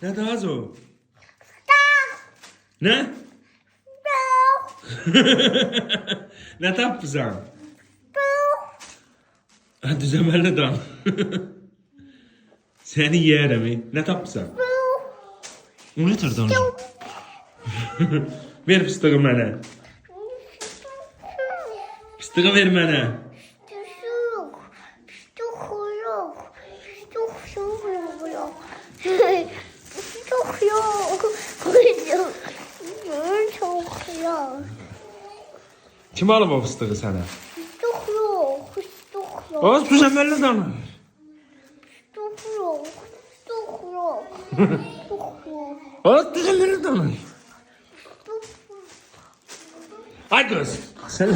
Ne daha az o? Ne? Ne tapısan? Ha düzemelli dam. Seni yerim. Ne tapısan? O ne tür danışın? Ver fıstığı mənə. Fıstığı ver mənə. Kim alıb o fıstığı sənə? Az düzemelli danış. Az düzemelli danış. Ay kız. Sen...